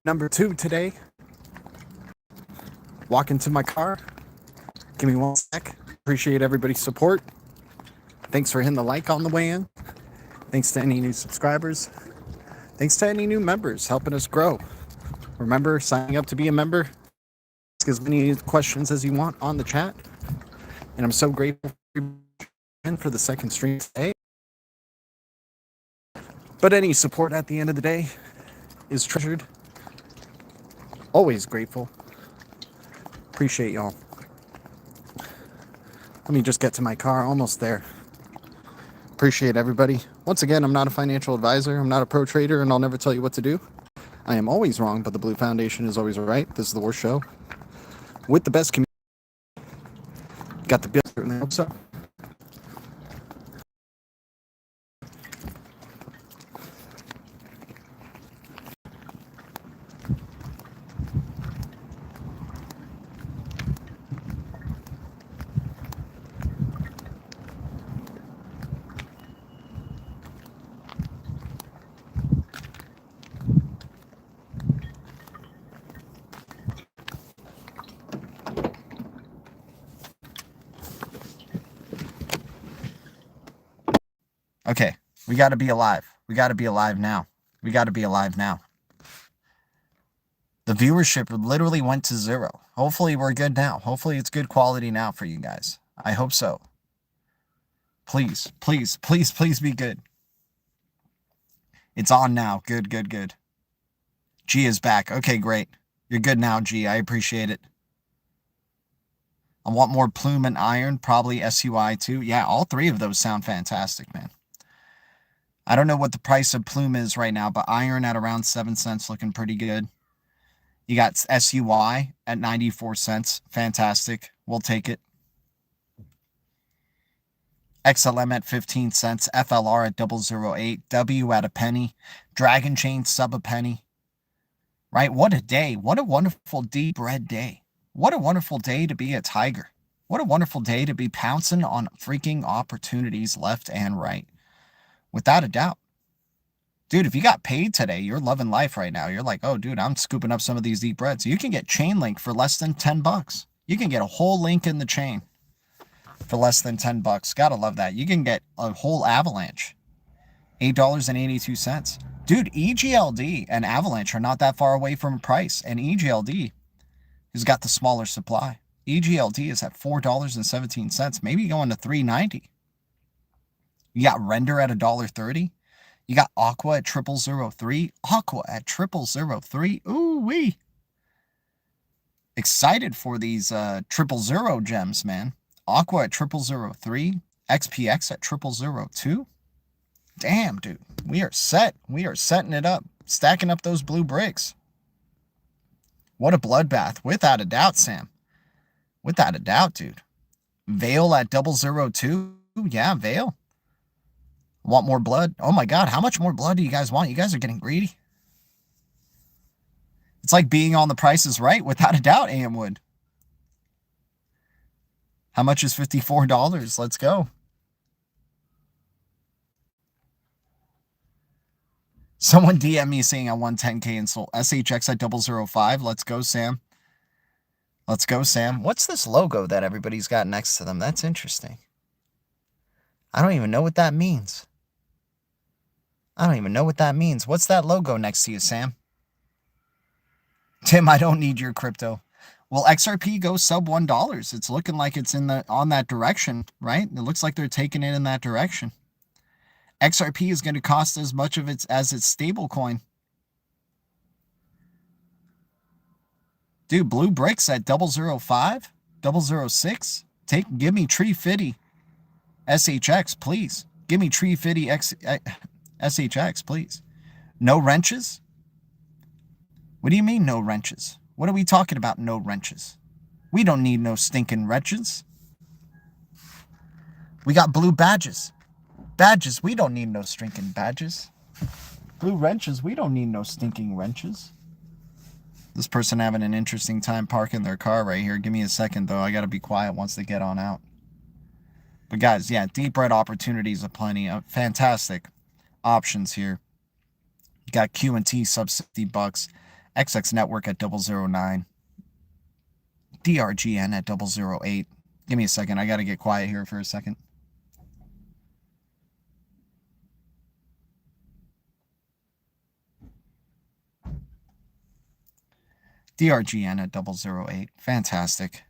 Number 2 today. Walking to my car. Give me one sec. Appreciate everybody's support. Thanks for hitting the like on the way in. Thanks to any new subscribers. Thanks to any new members helping us grow. Remember, signing up to be a member. Ask as many questions as you want on the chat. And I'm so grateful for the second stream today. But any support at the end of the day is treasured. Always grateful. Appreciate y'all. Let me just get to my car. Almost there. Appreciate everybody. Once again, I'm not a financial advisor. I'm not a pro trader, and I'll never tell you what to do. I am always wrong, but the Blue Foundation is always right. This is the worst show with the best community. Got the bill. Certainly hope so. Okay, we got to be alive. We got to be alive now. We got to be alive now. The viewership literally went to 0. Hopefully we're good now. Hopefully it's good quality now for you guys. I hope so. Please, please, please, please be good. It's on now. Good, good, good. G is back. Okay, great. You're good now, G. I appreciate it. I want more plume and iron. Probably SUI too. Yeah, all 3 of those sound fantastic, man. I don't know what the price of plume is right now, but iron at around 7 cents looking pretty good. You got SUI at 94 cents. Fantastic. We'll take it. XLM at 15 cents. FLR at 0.008. W at a penny. Dragon Chain sub a penny. Right? What a day. What a wonderful deep red day. What a wonderful day to be a tiger. What a wonderful day to be pouncing on freaking opportunities left and right. Without a doubt. Dude, if you got paid today, you're loving life right now. You're like, oh, dude, I'm scooping up some of these deep reds. You can get Chainlink for less than $10. You can get a whole link in the chain for less than $10. Gotta love that. You can get a whole Avalanche. $8.82. Dude, EGLD and Avalanche are not that far away from price. And EGLD has got the smaller supply. EGLD is at $4.17. Maybe going to $3.90. You got Render at $1.30. You got Aqua at 0003. Aqua at 0003. Ooh wee. Excited for these 000 gems, man. Aqua at 0003. XPX at 0002. Damn, dude. We are set. We are setting it up. Stacking up those blue bricks. What a bloodbath. Without a doubt, Sam. Without a doubt, dude. Veil at 002. Yeah, Veil. Want more blood? Oh my God, how much more blood do you guys want? You guys are getting greedy. It's like being on The Price is Right, without a doubt, Amwood. How much is $54? Let's go. Someone DM me saying I won 10K in Soul. SHX at 005. Let's go, Sam. Let's go, Sam. What's this logo that everybody's got next to them? That's interesting. I don't even know what that means. I don't even know what that means. What's that logo next to you, Sam? Tim, I don't need your crypto. Well, XRP goes sub $1. It's looking like it's on that direction, right? It looks like they're taking it in that direction. XRP is going to cost as much of its as its stable coin. Dude, blue bricks at 005, 006. Give me Tree Fitty SHX, please. Give me Tree Fitty SHX, please. No wrenches? What do you mean no wrenches? What are we talking about, no wrenches? We don't need no stinking wrenches. We got blue badges. Badges, we don't need no stinking badges. Blue wrenches, we don't need no stinking wrenches. This person having an interesting time parking their car right here. Give me a second, though. I got to be quiet once they get on out. But guys, yeah, deep red opportunities aplenty. Fantastic options here. You got Q&T sub $60. XX Network at 009. DRGN at 008. Give me a second. I got to get quiet here for a second. DRGN at 008. Fantastic.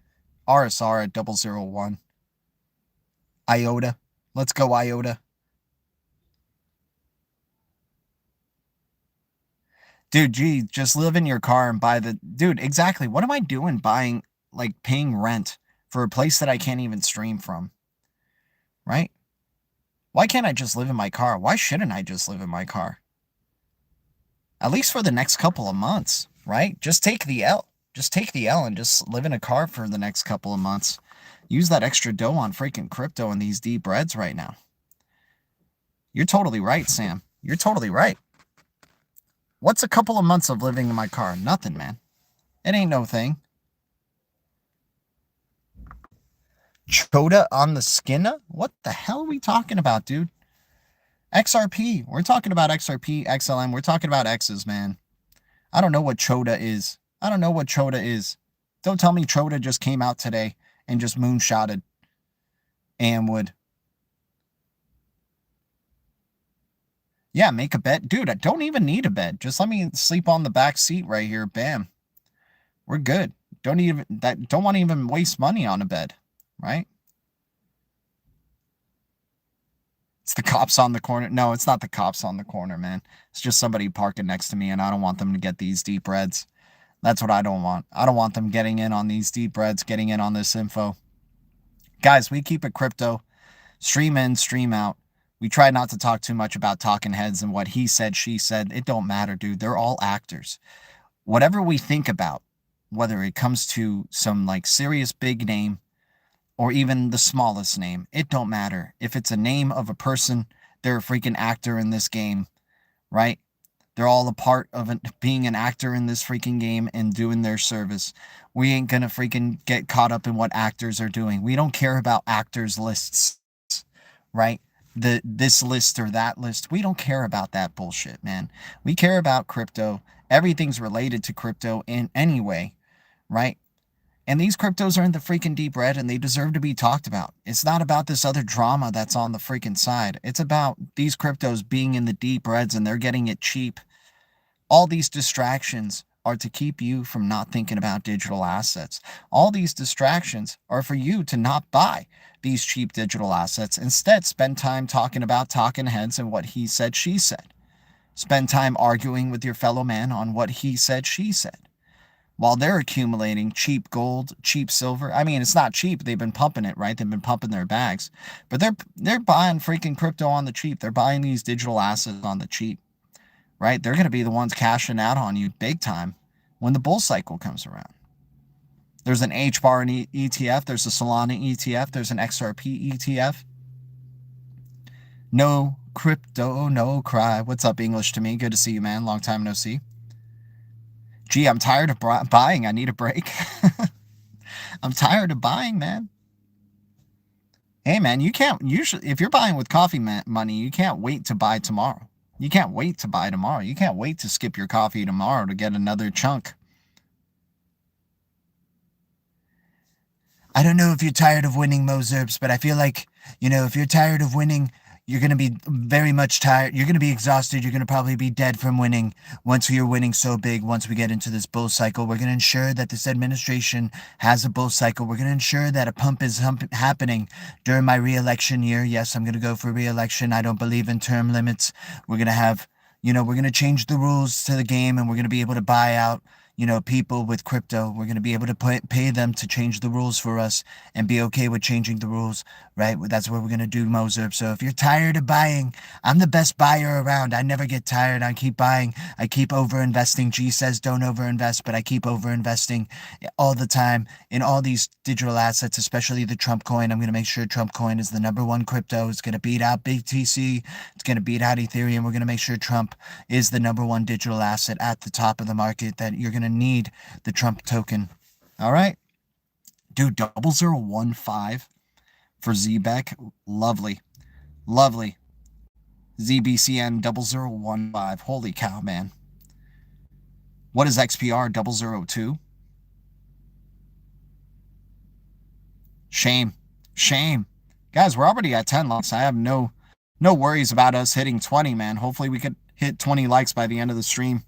RSR at 001. IOTA. Let's go, IOTA. Dude, gee, just live in your car and buy the... Dude, exactly. What am I doing buying, like, paying rent for a place that I can't even stream from? Right? Why can't I just live in my car? Why shouldn't I just live in my car? At least for the next couple of months, right? Just take the L. Just take the L and just live in a car for the next couple of months. Use that extra dough on freaking crypto and these deep breads right now. You're totally right, Sam. You're totally right. What's a couple of months of living in my car? Nothing, man. It ain't no thing. Chota on the skinna? What the hell are we talking about, dude? XRP. We're talking about XRP, XLM. We're talking about X's, man. I don't know what Chota is. I don't know what Chota is. Don't tell me Chota just came out today and just moonshotted Amwood. Yeah, make a bet. Dude, I don't even need a bet. Just let me sleep on the back seat right here. Bam. We're good. Don't want to even waste money on a bed, right? It's the cops on the corner. No, it's not the cops on the corner, man. It's just somebody parking next to me, and I don't want them to get these deep reds. That's what I don't want. I don't want them getting in on these deep reds, getting in on this info. Guys, we keep it crypto. Stream in, stream out. We try not to talk too much about talking heads and what he said, she said. It don't matter, dude. They're all actors. Whatever we think about, whether it comes to some like serious big name or even the smallest name, it don't matter. If it's a name of a person, they're a freaking actor in this game, right? They're all a part of being an actor in this freaking game and doing their service. We ain't gonna freaking get caught up in what actors are doing. We don't care about actors lists, right? This list or that list. We don't care about that bullshit, man. We care about crypto. Everything's related to crypto in any way, right? And these cryptos are in the freaking deep red and they deserve to be talked about. It's not about this other drama that's on the freaking side. It's about these cryptos being in the deep reds and they're getting it cheap. All these distractions are to keep you from not thinking about digital assets. All these distractions are for you to not buy these cheap digital assets. Instead, spend time talking about talking heads and what he said, she said. Spend time arguing with your fellow man on what he said, she said. While they're accumulating cheap gold, cheap silver. I mean, it's not cheap. They've been pumping it, right? They've been pumping their bags. But they're buying freaking crypto on the cheap. They're buying these digital assets on the cheap, right? They're going to be the ones cashing out on you big time when the bull cycle comes around. There's an HBAR ETF. There's a Solana ETF. There's an XRP ETF. No crypto, no cry. What's up, English to me? Good to see you, man. Long time no see. Gee, I'm tired of buying. I need a break. I'm tired of buying, man. Hey, man, you can't usually, if you're buying with coffee money, you can't wait to buy tomorrow. You can't wait to buy tomorrow. You can't wait to skip your coffee tomorrow to get another chunk. I don't know if you're tired of winning, Mozerbs, but I feel like, if you're tired of winning, you're going to be very much tired. You're going to be exhausted. You're going to probably be dead from winning. Once you're winning so big, once we get into this bull cycle, we're going to ensure that this administration has a bull cycle. We're going to ensure that a pump is happening during my re-election year. Yes, I'm going to go for re-election. I don't believe in term limits. We're going to have, we're going to change the rules to the game, and we're going to be able to buy out people with crypto. We're going to be able to pay them to change the rules for us and be okay with changing the rules, right? That's what we're going to do, Moser. So if you're tired of buying, I'm the best buyer around. I never get tired. I keep buying. I keep over-investing. G says don't over-invest, but I keep over-investing all the time in all these digital assets, especially the Trump coin. I'm going to make sure Trump coin is the #1 crypto. It's going to beat out BTC. It's going to beat out Ethereum. We're going to make sure Trump is the #1 digital asset at the top of the market, that you're going to need the Trump token. All right, dude, 0015 for ZBEC. Lovely ZBCN 0015. Holy cow, man. What is XPR 002? Shame. Shame. Guys, we're already at 10 likes. I have no worries about us hitting 20, man. Hopefully we could hit 20 likes by the end of the stream.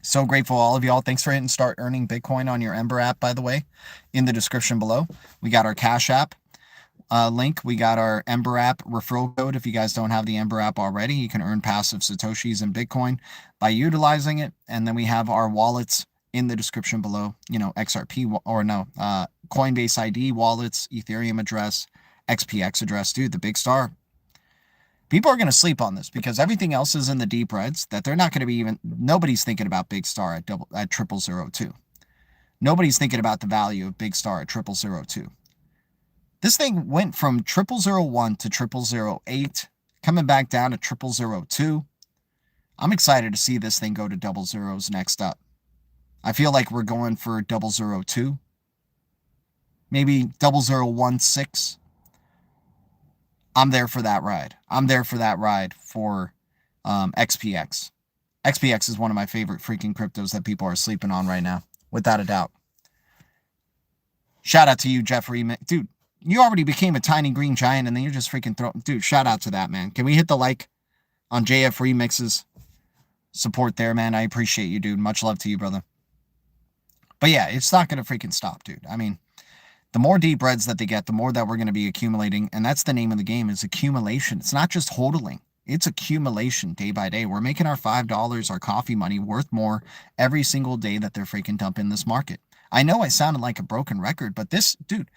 So grateful all of y'all. Thanks for hitting start earning Bitcoin on your EMBER app, by the way, in the description below. We got our Cash App link. We got our EMBER app referral code. If you guys don't have the EMBER app already, you can earn passive Satoshis in Bitcoin by utilizing it. And then we have our wallets in the description below, you know, XRP or no, Coinbase ID wallets, Ethereum address, XPX address. Dude, the big star. People are going to sleep on this because everything else is in the deep reds that they're not going to be even, nobody's thinking about Big Star at 0002. Nobody's thinking about the value of Big Star at 0002. This thing went from 0001 to 0008, coming back down to 0002. I'm excited to see this thing go to double zeros next up. I feel like we're going for 002, maybe 0016. I'm there for that ride. I'm there for that ride for XPX. XPX is one of my favorite freaking cryptos that people are sleeping on right now, without a doubt. Shout out to you, Jeffrey. Dude, you already became a tiny green giant and then you're just freaking throwing. Dude, shout out to that, man. Can we hit the like on JF Remix's support there, man? I appreciate you, dude. Much love to you, brother. But yeah, it's not going to freaking stop, dude. I mean, the more deep reds that they get, the more that we're going to be accumulating. And that's the name of the game, is accumulation. It's not just hodling. It's accumulation day by day. We're making our $5, our coffee money, worth more every single day that they're freaking dumping this market. I know I sounded like a broken record, but this, dude,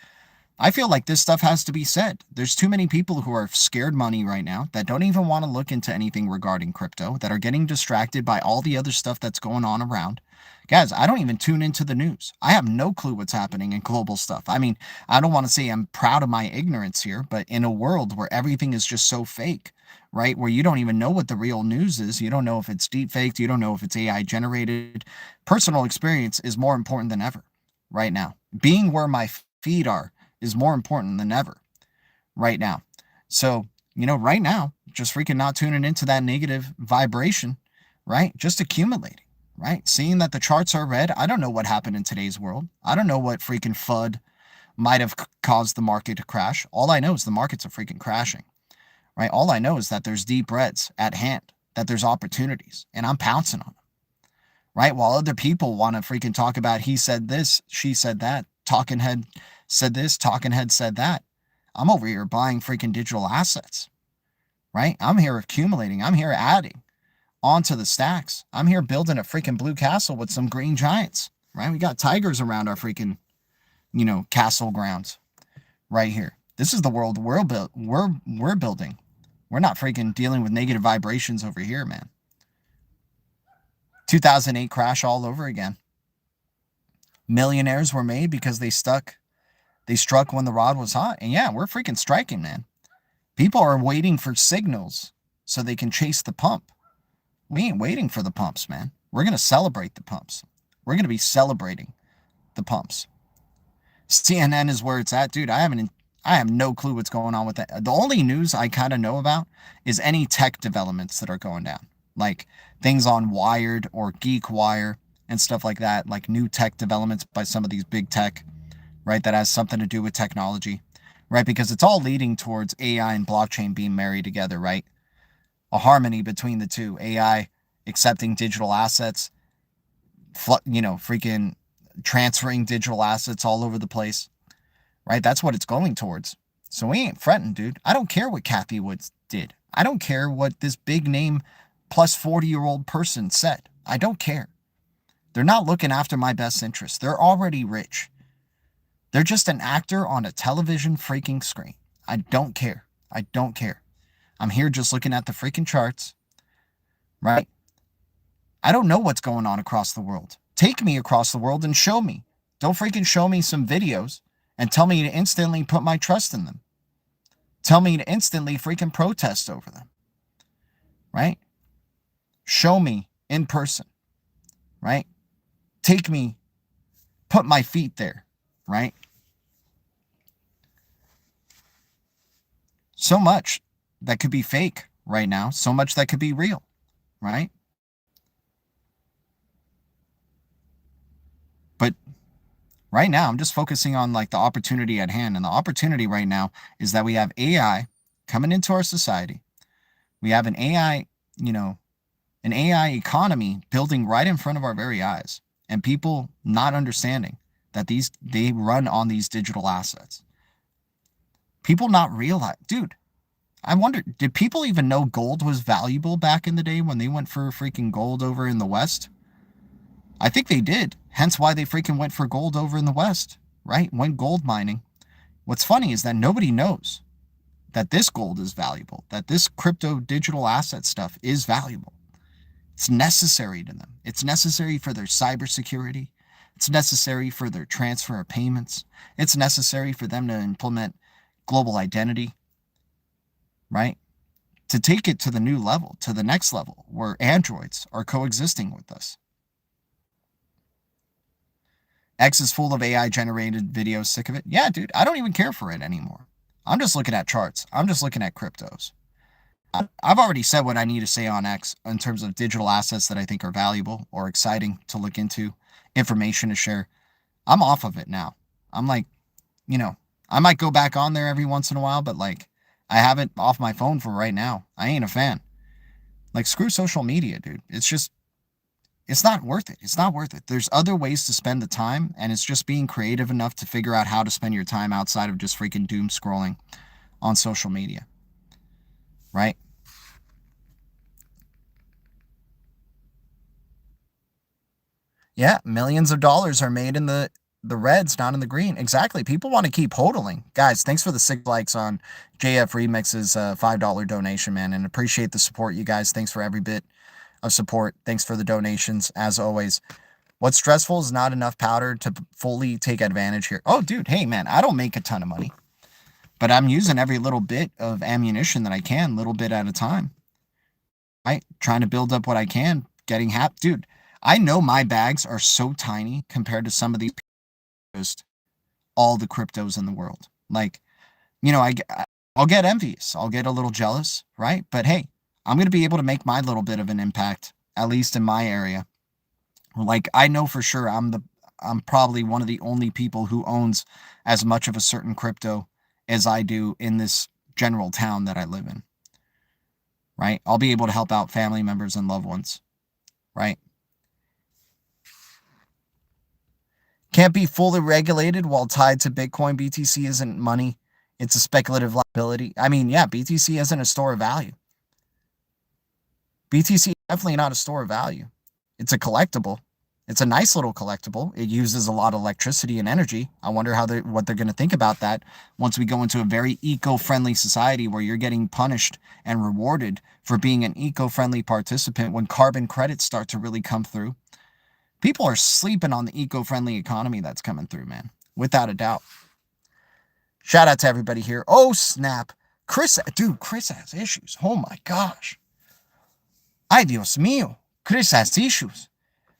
I feel like this stuff has to be said. There's too many people who are scared money right now that don't even want to look into anything regarding crypto, that are getting distracted by all the other stuff that's going on around. Guys, I don't even tune into the news. I have no clue what's happening in global stuff. I mean, I don't want to say I'm proud of my ignorance here, but in a world where everything is just so fake, right? Where you don't even know what the real news is. You don't know if it's deep faked. You don't know if it's AI generated. Personal experience is more important than ever right now. Being where my feet are is more important than ever right now. So, you know, right now, just freaking not tuning into that negative vibration, right? Just accumulating. Right? Seeing that the charts are red, I don't know what happened in today's world. I don't know what freaking FUD might have caused the market to crash. All I know is the markets are freaking crashing. Right? All I know is that there's deep reds at hand, that there's opportunities, and I'm pouncing on them. Right? While other people want to freaking talk about he said this, she said that, talking head said this, talking head said that. I'm over here buying freaking digital assets. Right? I'm here accumulating. I'm here adding onto the stacks. I'm here building a freaking blue castle with some green giants, right? We got tigers around our freaking, you know, castle grounds right here. This is the world we're building. We're not freaking dealing with negative vibrations over here, man. 2008 crash all over again. Millionaires were made because they struck when the rod was hot. And yeah, we're freaking striking, man. People are waiting for signals so they can chase the pump. We ain't waiting for the pumps, man. We're going to celebrate the pumps. We're going to be celebrating the pumps. CNN is where it's at. Dude, I have no clue what's going on with that. The only news I kind of know about is any tech developments that are going down. Like things on Wired or GeekWire and stuff like that. Like new tech developments by some of these big tech, right? That has something to do with technology, right? Because it's all leading towards AI and blockchain being married together, right? A harmony between the two. AI accepting digital assets, you know, freaking transferring digital assets all over the place, right? That's what it's going towards. So we ain't fretting, dude. I don't care what Kathy Woods did. I don't care what this big name plus 40-year-old person said. I don't care. They're not looking after my best interests. They're already rich. They're just an actor on a television freaking screen. I don't care. I don't care. I'm here just looking at the freaking charts, right? I don't know what's going on across the world. Take me across the world and show me. Don't freaking show me some videos and tell me to instantly put my trust in them. Tell me to instantly freaking protest over them, right? Show me in person, right? Take me, put my feet there, right? So much that could be fake right now. So much that could be real, right? Right now, I'm just focusing on like the opportunity at hand. And the opportunity right now is that we have AI coming into our society. We have an AI, an AI economy building right in front of our very eyes. And people not understanding that they run on these digital assets. People not realize, dude, I wonder, did people even know gold was valuable back in the day when they went for freaking gold over in the West? I think they did. Hence why they freaking went for gold over in the West, right? Went gold mining. What's funny is that nobody knows that this gold is valuable, that this crypto digital asset stuff is valuable. It's necessary to them. It's necessary for their cybersecurity. It's necessary for their transfer of payments. It's necessary for them to implement global identity, right? To take it to the new level, to the next level, where androids are coexisting with us. X is full of AI generated videos. Sick of it? Yeah, dude, I don't even care for it anymore. I'm just looking at charts. I'm just looking at cryptos. I've already said what I need to say on X in terms of digital assets that I think are valuable or exciting to look into, information to share. I'm off of it now. I'm like, I might go back on there every once in a while, but like, I have it off my phone for right now. I ain't a fan. Like, screw social media, dude. It's not worth it. It's not worth it. There's other ways to spend the time, and it's just being creative enough to figure out how to spend your time outside of just freaking doom scrolling on social media. Right? Yeah, millions of dollars are made in the reds, not in the green. Exactly. People want to keep hodling. Guys, thanks for the 6 likes on JF Remix's $5 donation, man, and appreciate the support, you guys. Thanks for every bit of support. Thanks for the donations, as always. What's stressful is not enough powder to fully take advantage here. Oh, dude, hey, man, I don't make a ton of money, but I'm using every little bit of ammunition that I can, little bit at a time, right? Trying to build up what I can, getting happy. Dude, I know my bags are so tiny compared to some of these just all the cryptos in the world. Like, I'll get envious. I'll get a little jealous, right? But hey, I'm going to be able to make my little bit of an impact, at least in my area. Like, I know for sure I'm probably one of the only people who owns as much of a certain crypto as I do in this general town that I live in. Right? I'll be able to help out family members and loved ones. Right? Can't be fully regulated while tied to Bitcoin. BTC isn't money. It's a speculative liability. I mean, yeah, BTC isn't a store of value. BTC is definitely not a store of value. It's a collectible. It's a nice little collectible. It uses a lot of electricity and energy. I wonder what they're going to think about that once we go into a very eco-friendly society where you're getting punished and rewarded for being an eco-friendly participant when carbon credits start to really come through. People are sleeping on the eco-friendly economy that's coming through, man. Without a doubt. Shout out to everybody here. Oh, snap. Chris has issues. Oh, my gosh. Ay, Dios mío. Chris has issues.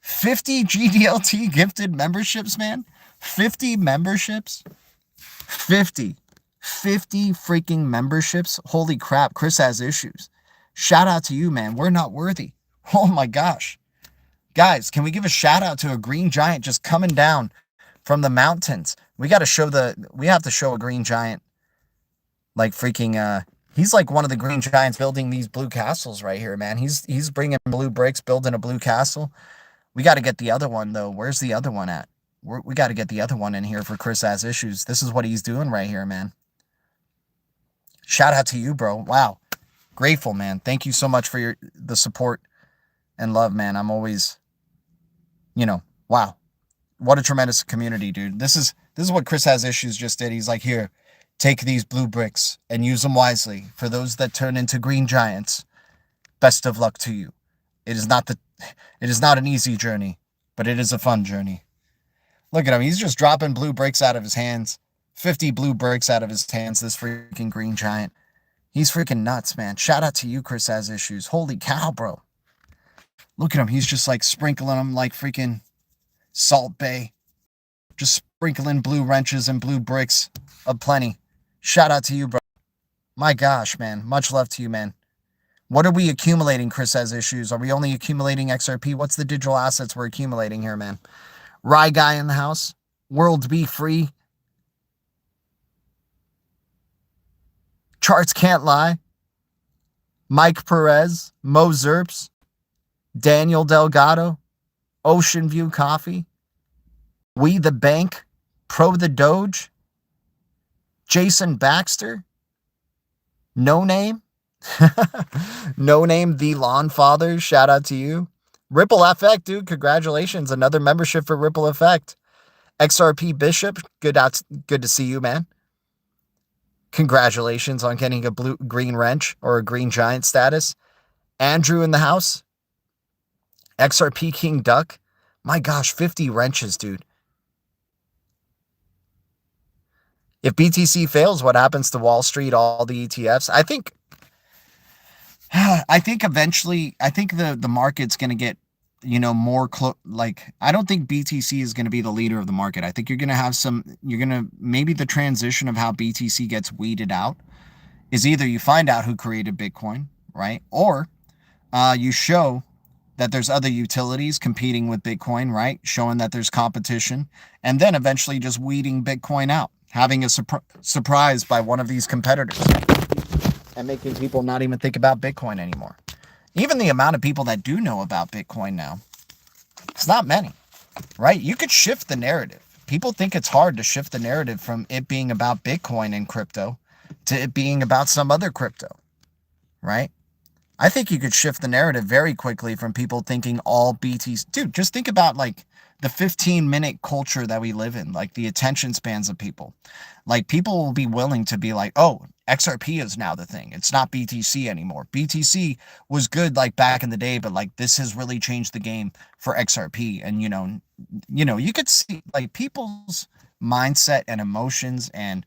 50 GDLT gifted memberships, man. 50 memberships. 50 freaking memberships. Holy crap. Chris has issues. Shout out to you, man. We're not worthy. Oh, my gosh. Guys, can we give a shout out to a green giant just coming down from the mountains? We have to show a green giant. Like freaking, he's like one of the green giants building these blue castles right here, man. He's bringing blue bricks, building a blue castle. We got to get the other one, though. Where's the other one at? We got to get the other one in here for Chris Has Issues. This is what he's doing right here, man. Shout out to you, bro. Wow. Grateful, man. Thank you so much for the support and love, man. I'm always, wow. What a tremendous community, dude. This is what Chris Has Issues just did. He's like, here, take these blue bricks and use them wisely. For those that turn into green giants, best of luck to you. It is not an easy journey, but it is a fun journey. Look at him. He's just dropping blue bricks out of his hands. 50 blue bricks out of his hands, this freaking green giant. He's freaking nuts, man. Shout out to you, Chris Has Issues. Holy cow, bro. Look at him. He's just like sprinkling them like freaking Salt Bay. Just sprinkling blue wrenches and blue bricks aplenty. Shout out to you, bro. My gosh, man. Much love to you, man. What are we accumulating, Chris Has Issues? Are we only accumulating XRP? What's the digital assets we're accumulating here, man? Rye guy in the house. World Be Free. Charts Can't Lie. Mike Perez. Mo Zerps. Daniel Delgado. Ocean View Coffee. We the Bank. Pro the Doge. Jason Baxter. No Name. No Name the Lawn Father. Shout out to you. Ripple Effect, dude. Congratulations. Another membership for Ripple Effect. XRP Bishop. Good to see you, man. Congratulations on getting a green wrench or a green giant status. Andrew in the house. XRP King Duck. My gosh, 50 wrenches, dude. If BTC fails, what happens to Wall Street, all the ETFs? I think eventually, the market's going to get, more I don't think BTC is going to be the leader of the market. I think you're going to have maybe the transition of how BTC gets weeded out is either you find out who created Bitcoin, right? Or you show that there's other utilities competing with Bitcoin, right? Showing that there's competition, and then eventually just weeding Bitcoin out, having a surprise by one of these competitors and making people not even think about Bitcoin anymore. Even the amount of people that do know about Bitcoin now, it's not many, right? You could shift the narrative. People think it's hard to shift the narrative from it being about Bitcoin and crypto to it being about some other crypto, right? I think you could shift the narrative very quickly from people thinking all BTC. Dude, just think about like the 15-minute culture that we live in, like the attention spans of people. Like people will be willing to be like, oh, XRP is now the thing. It's not BTC anymore. BTC was good like back in the day, but like this has really changed the game for XRP. And you could see like people's mindset and emotions and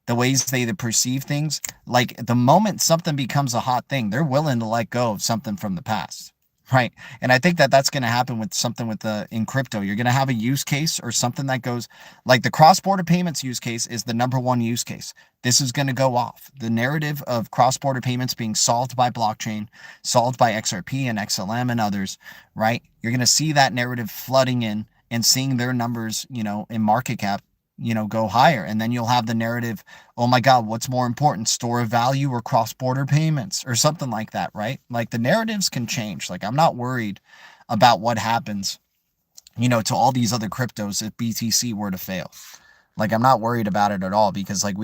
the ways they perceive things. Like the moment something becomes a hot thing, they're willing to let go of something from the past, right? And I think that that's going to happen with something in crypto. You're going to have a use case or something that goes like the cross-border payments use case is the #1 use case. This is going to go off. The narrative of cross-border payments being solved by blockchain, solved by XRP and XLM and others, right? You're going to see that narrative flooding in and seeing their numbers, in market cap, go higher. And then you'll have the narrative, oh my God, what's more important, store of value or cross-border payments or something like that, right? Like the narratives can change. Like I'm not worried about what happens, to all these other cryptos if BTC were to fail. Like I'm not worried about it at all because like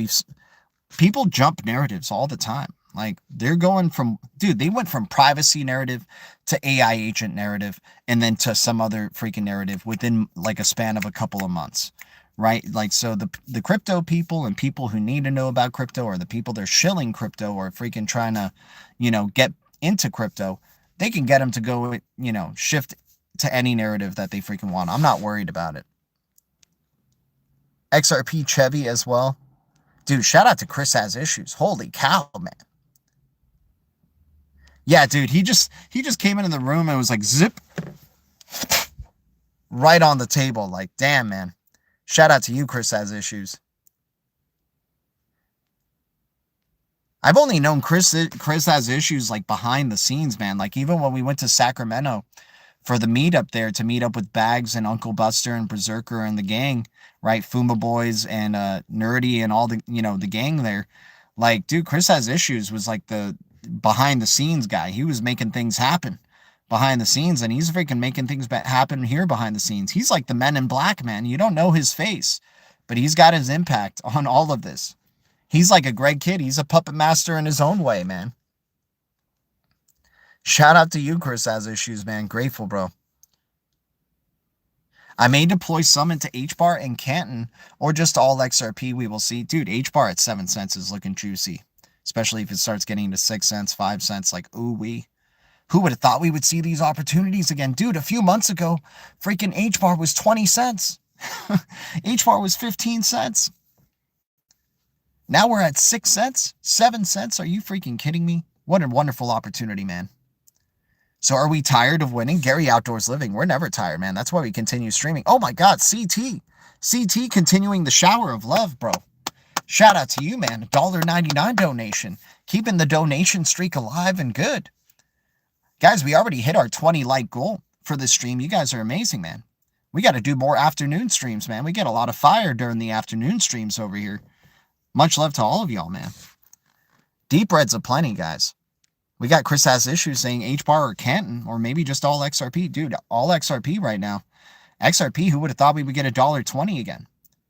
people jump narratives all the time. Like they're going from, dude, they went from privacy narrative to AI agent narrative and then to some other freaking narrative within like a span of a couple of months. Right? Like, so the crypto people and people who need to know about crypto or the people they're shilling crypto or freaking trying to, get into crypto, they can get them to go, shift to any narrative that they freaking want. I'm not worried about it. XRP Chevy as well. Dude, shout out to Chris Has Issues. Holy cow, man. Yeah, dude, he just came into the room and was like, zip, right on the table. Like, damn, man. Shout out to you, Chris Has Issues. I've only known Chris Has Issues like behind the scenes, man. Like even when we went to Sacramento for the meetup there to meet up with Bags and Uncle Buster and Berserker and the gang, right? Fuma Boys and Nerdy and all the, the gang there. Like, dude, Chris Has Issues was like the behind the scenes guy. He was making things happen behind the scenes, and he's freaking making things happen here behind the scenes. He's like the Men in Black, man. You don't know his face, but he's got his impact on all of this. He's like a Greg Kidd. He's a puppet master in his own way, man. Shout out to you, Chris Has Issues, man. Grateful, bro. I may deploy some into HBAR and Canton or just all XRP. We will see. Dude, HBAR at 7 cents is looking juicy, especially if it starts getting to 6 cents, 5 cents. Like, ooh wee. Who would have thought we would see these opportunities again? Dude, a few months ago, freaking HBAR was 20 cents. HBAR was 15 cents. Now we're at 6 cents, 7 cents. Are you freaking kidding me? What a wonderful opportunity, man. So are we tired of winning? Gary Outdoors Living. We're never tired, man. That's why we continue streaming. Oh my God, CT. CT continuing the shower of love, bro. Shout out to you, man. $1.99 donation. Keeping the donation streak alive and good. Guys, we already hit our 20 like goal for this stream. You guys are amazing, man. We got to do more afternoon streams, man. We get a lot of fire during the afternoon streams over here. Much love to all of y'all, man. Deep reds aplenty, guys. We got Chris Has Issues saying HBAR or Canton, or maybe just all XRP. Dude, all XRP right now. XRP, who would have thought we would get $1.20 again,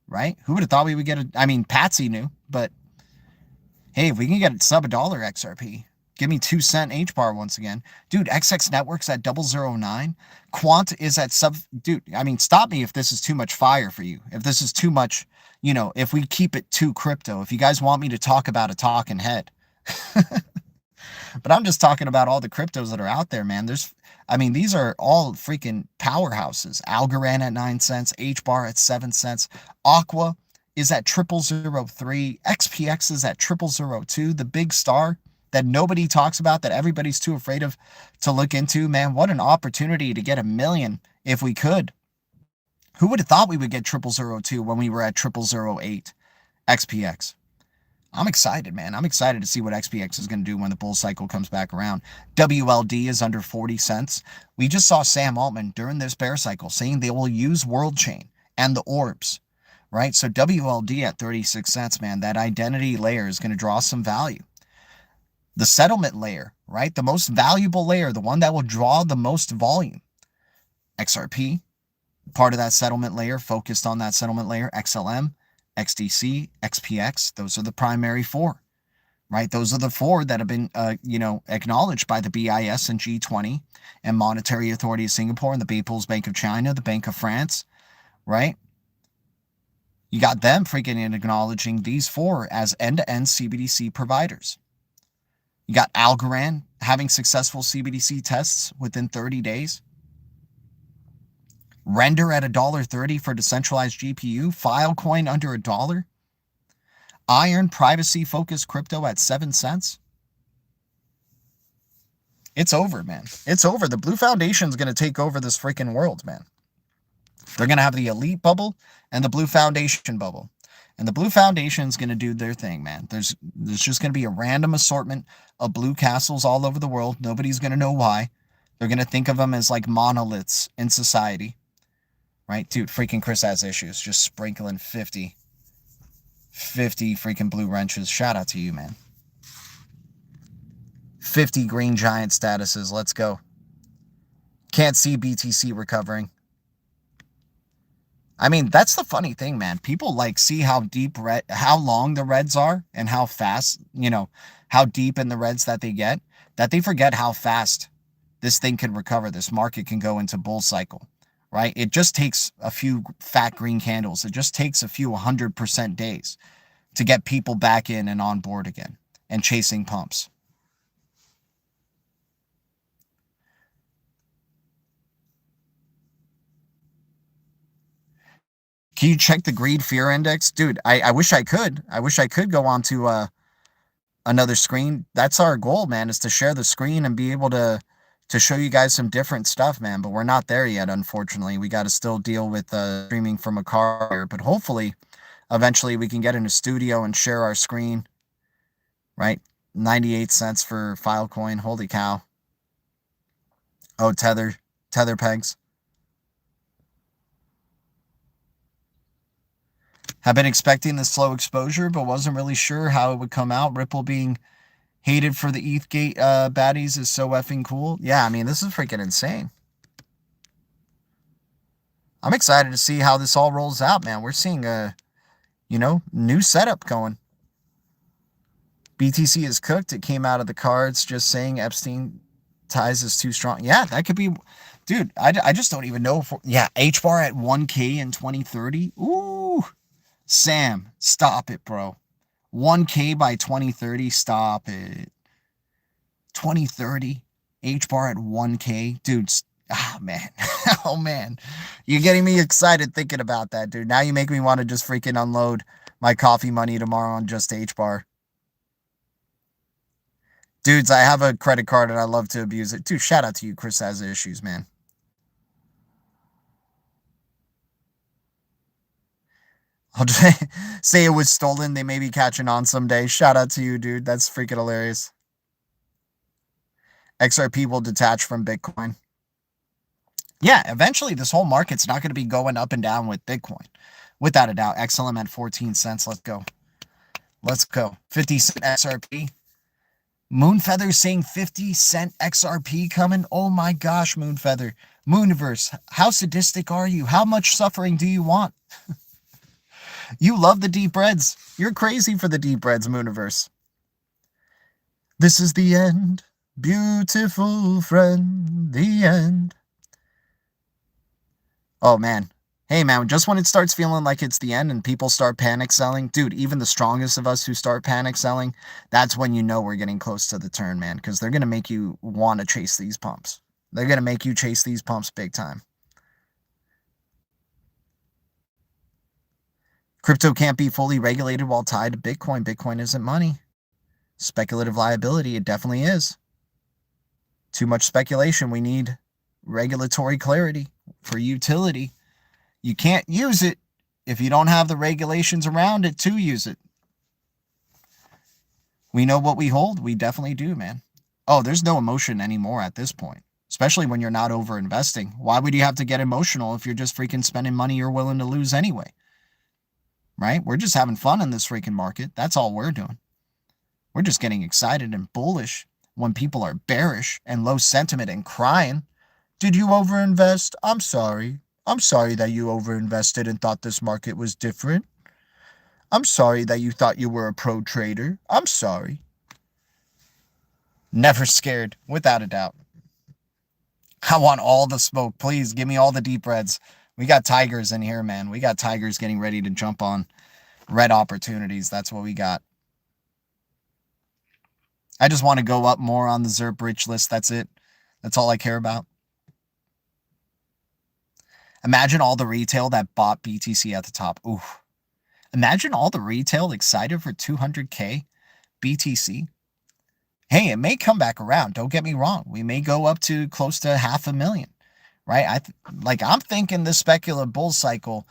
right? Who would have thought we would get I mean, Patsy knew, but hey, if we can get sub $1 XRP, give me 2-cent HBAR once again. Dude, XX Network's at 009. Quant is at sub, dude, I mean, stop me if this is too much fire for you. If this is too much, you know, if we keep it too crypto, if you guys want me to talk about a talking head. But I'm just talking about all the cryptos that are out there, man. I mean, these are all freaking powerhouses. Algorand at 9 cents, HBAR at 7 cents. Aqua is at 0003. XPX is at 0002. The big star that nobody talks about, that everybody's too afraid of to look into. Man, what an opportunity to get $1 million if we could. Who would have thought we would get 0002 when we were at 0008? XPX. I'm excited, man. I'm excited to see what XPX is going to do when the bull cycle comes back around. WLD is under 40 cents. We just saw Sam Altman during this bear cycle saying they will use World Chain and the orbs, right? So WLD at 36 cents, man, that identity layer is going to draw some value. The settlement layer, right? The most valuable layer, the one that will draw the most volume. XRP, part of that settlement layer, focused on that settlement layer. XLM, XDC, XPX, those are the primary four, right? Those are the four that have been, acknowledged by the BIS and G20 and Monetary Authority of Singapore and the People's Bank of China, the Bank of France, right? You got them freaking acknowledging these four as end-to-end CBDC providers. You got Algorand having successful CBDC tests within 30 days. Render at $1.30 for decentralized GPU. Filecoin under $1. Iron privacy-focused crypto at 7 cents. It's over, man. It's over. The Blue Foundation's going to take over this freaking world, man. They're going to have the elite bubble and the Blue Foundation bubble. And the Blue Foundation's going to do their thing, man. There's just going to be a random assortment of blue castles all over the world. Nobody's going to know why. They're going to think of them as like monoliths in society. Right? Dude, freaking Chris Has Issues. Just sprinkling 50 freaking blue wrenches. Shout out to you, man. 50 green giant statuses. Let's go. Can't see BTC recovering. I mean, that's the funny thing, man. People like see how long the reds are and how fast, how deep in the reds that they get, that they forget how fast this thing can recover. This market can go into bull cycle. Right? It just takes a few fat green candles. It just takes a few 100% days to get people back in and on board again and chasing pumps. Can you check the greed fear index? Dude, I wish I could. I wish I could go on to another screen. That's our goal, man, is to share the screen and be able to show you guys some different stuff, man, but we're not there yet, unfortunately. We got to still deal with streaming from a car here, but hopefully, eventually we can get in a studio and share our screen, right? 98 cents for Filecoin. Holy cow. Oh, tether pegs. Have been expecting the slow exposure, but wasn't really sure how it would come out. Ripple being hated for the ETH gate baddies is so effing cool. Yeah, I mean, this is freaking insane. I'm excited to see how this all rolls out, man. We're seeing a, new setup going. BTC is cooked. It came out of the cards just saying Epstein ties is too strong. Yeah, that could be. Dude, I just don't even know. Yeah, HBAR at 1K in 2030. Ooh. Sam, stop it, bro. 1K by 2030, stop it. 2030, HBAR at 1K. Dude, man. Oh, man. You're getting me excited thinking about that, dude. Now you make me want to just freaking unload my coffee money tomorrow on just HBAR. Dudes, I have a credit card and I love to abuse it. Dude, shout out to you, Chris Has Issues, man. I'll just say it was stolen. They may be catching on someday. Shout out to you, dude. That's freaking hilarious. XRP will detach from Bitcoin. Yeah, eventually this whole market's not going to be going up and down with Bitcoin. Without a doubt. XLM at 14 cents. Let's go. Let's go. 50 cent XRP. Moonfeather saying 50 cent XRP coming. Oh my gosh, Moonfeather. Mooniverse, how sadistic are you? How much suffering do you want? You love the deep breads. You're crazy for the deep breads, Mooniverse. This is the end. Beautiful friend, the end. Oh, man. Hey, man, just when it starts feeling like it's the end and people start panic selling, dude, even the strongest of us who start panic selling, that's when you know we're getting close to the turn, man, because they're going to make you want to chase these pumps. They're going to make you chase these pumps big time. Crypto can't be fully regulated while tied to Bitcoin. Bitcoin isn't money. Speculative liability, it definitely is. Too much speculation. We need regulatory clarity for utility. You can't use it if you don't have the regulations around it to use it. We know what we hold. We definitely do, man. Oh, there's no emotion anymore at this point, especially when you're not over investing. Why would you have to get emotional if you're just freaking spending money you're willing to lose anyway? Right? We're just having fun in this freaking market. That's all we're doing. We're just getting excited and bullish when people are bearish and low sentiment and crying. Did you overinvest? I'm sorry. I'm sorry that you overinvested and thought this market was different. I'm sorry that you thought you were a pro trader. I'm sorry. Never scared, without a doubt. I want all the smoke. Please give me all the deep reds. We got tigers in here, man. We got tigers getting ready to jump on red opportunities. That's what we got. I just want to go up more on the ZERP rich list. That's it. That's all I care about. Imagine all the retail that bought BTC at the top. Ooh. Imagine all the retail excited for 200K BTC. Hey, it may come back around. Don't get me wrong. We may go up to close to 500,000, right? I'm thinking this speculative bull cycle,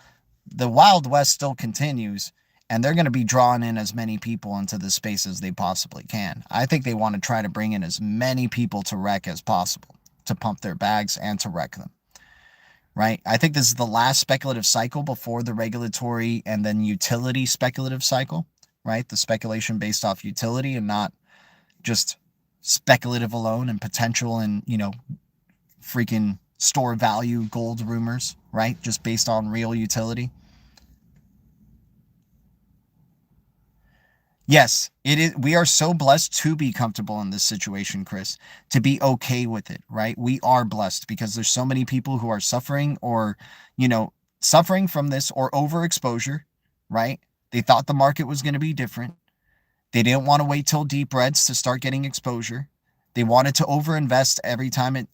the Wild West still continues, and they're going to be drawing in as many people into the space as they possibly can. I think they want to try to bring in as many people to wreck as possible, to pump their bags and to wreck them, right? I think this is the last speculative cycle before the regulatory and then utility speculative cycle, right? The speculation based off utility and not just speculative alone and potential and, freaking store value gold rumors, right? Just based on real utility. Yes, it is. We are so blessed to be comfortable in this situation, Chris, to be okay with it, right? We are blessed because there's so many people who are suffering or, suffering from this or overexposure, right? They thought the market was going to be different. They didn't want to wait till deep reds to start getting exposure. They wanted to overinvest every time it,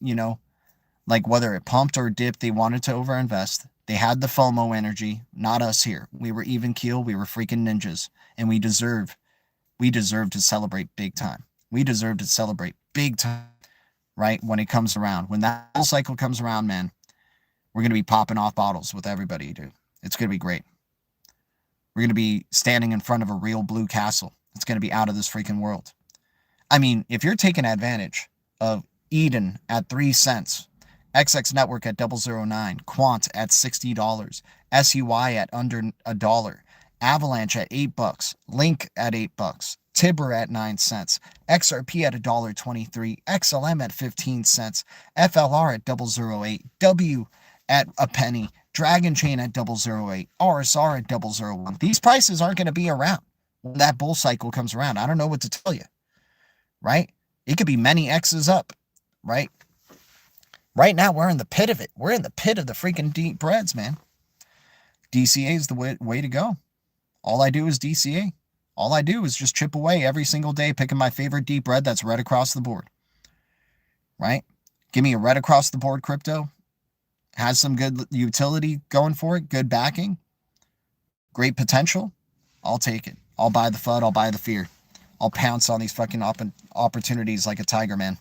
whether it pumped or dipped, they wanted to overinvest. They had the FOMO energy, not us here. We were even keel. We were freaking ninjas, and we deserve to celebrate big time. We deserve to celebrate big time, right? When it comes around, when that whole cycle comes around, man, we're going to be popping off bottles with everybody, dude. It's going to be great. We're going to be standing in front of a real blue castle. It's going to be out of this freaking world. I mean, if you're taking advantage of Eden at 3 cents, XX Network at 009, Quant at $60, SUI at under $1, Avalanche at $8, Link at $8, TIBBIR at 9 cents, XRP at $1.23, XLM at 15 cents, FLR at 008, W at a penny, Dragon Chain at 008, RSR at 001. These prices aren't going to be around when that bull cycle comes around. I don't know what to tell you, right? It could be many X's up, right? Right now, we're in the pit of it. We're in the pit of the freaking deep breads, man. DCA is the way to go. All I do is DCA. All I do is just chip away every single day, picking my favorite deep bread that's right across the board, right? Give me a red across the board crypto. Has some good utility going for it, good backing, great potential. I'll take it. I'll buy the FUD. I'll buy the fear. I'll pounce on these fucking opportunities like a tiger, man.